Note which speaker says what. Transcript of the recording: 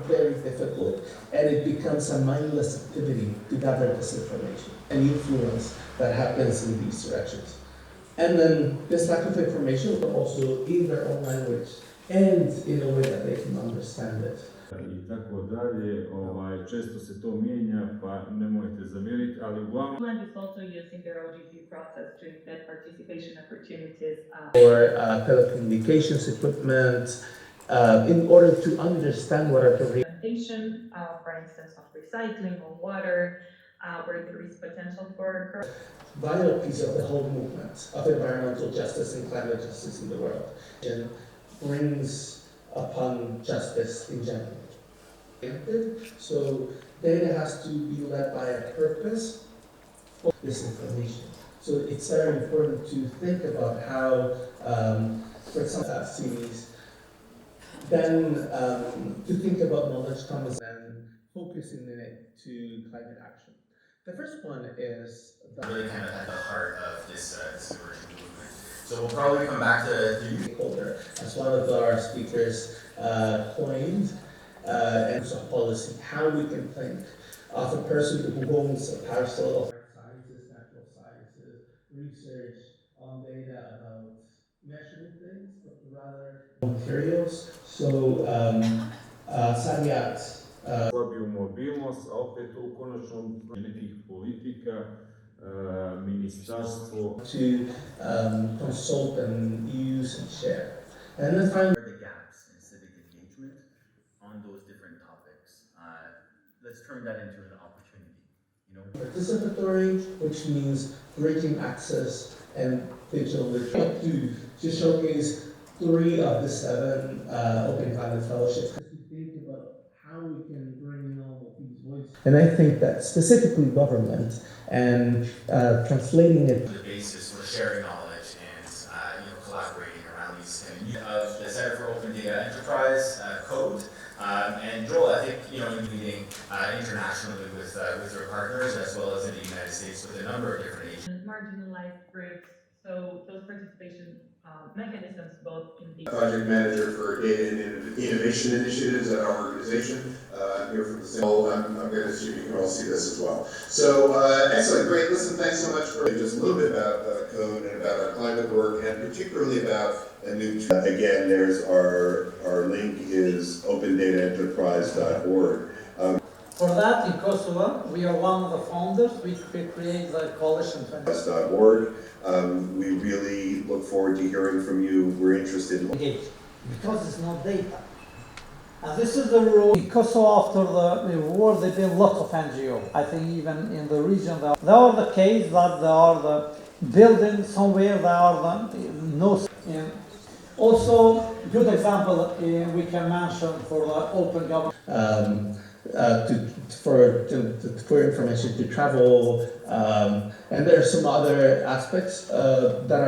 Speaker 1: very difficult, and it becomes a mindless activity to gather this information and influence that happens in these directions. And then this lack of information will also in their own language and in a way that they can understand it.
Speaker 2: I tako dalje, često se to mijenja, pa nemojte zamjeriti, ali uglavnom...
Speaker 3: Finland is also using their OGP process to embed participation opportunities
Speaker 1: for telecommunications equipment, in order to understand what are the
Speaker 3: implementation, for instance, of recycling or water, where there is potential for
Speaker 1: vital piece of the whole movement of environmental justice and climate justice in the world, and brings upon justice in general. So data has to be led by a purpose for this information. So it's very important to think about how, for example, cities, then to think about knowledge commons and focusing it to climate action. The first one is
Speaker 4: really kind of at the heart of this emerging movement. So we'll probably come back to the
Speaker 1: stakeholder, as one of our speakers coined, and so policy, how we can think of a person who owns a parcel of sciences, natural sciences, research on data about measuring things, but rather materials. So, Savijat,
Speaker 2: slabiju mobilnost, a opet u konačnom nekih politika, ministarstvo.
Speaker 1: To consult and use and share. And then finally,
Speaker 4: the gaps in civic engagement on those different topics. Let's turn that into an opportunity.
Speaker 1: Participatory, which means bridging access and digital literacy. To showcase 3 of the 7 Open Climate Fellowships. To think about how we can bring in all of these voices. And I think that specifically government and translating it.
Speaker 4: The basis for sharing knowledge and collaborating around these things. Of the Center for Open Data Enterprise code. And Joel, I think in meeting internationally with your partners as well as in the United States with a number of different agencies.
Speaker 3: marginalized groups. So those participation mechanisms both in the
Speaker 5: project manager for data and innovation initiatives at our organization. I'm here from the same. I'm going to assume you can all see this as well. So excellent, great. Listen, thanks so much for just a little bit about code and about our climate work, and particularly about a new. Again, there's our link is opendataenterprise.org.
Speaker 6: For that, in Kosovo, we are one of the founders. We create the coalition.
Speaker 5: .org. We really look forward to hearing from you. We're interested in
Speaker 6: because it's not data. And this is the role. In Kosovo, after the war, there have been lots of NGO. I think even in the region, there are the case that there are the buildings somewhere, there are the no. Also, good example we can mention for the open government.
Speaker 1: For information to travel, and there are some other aspects that are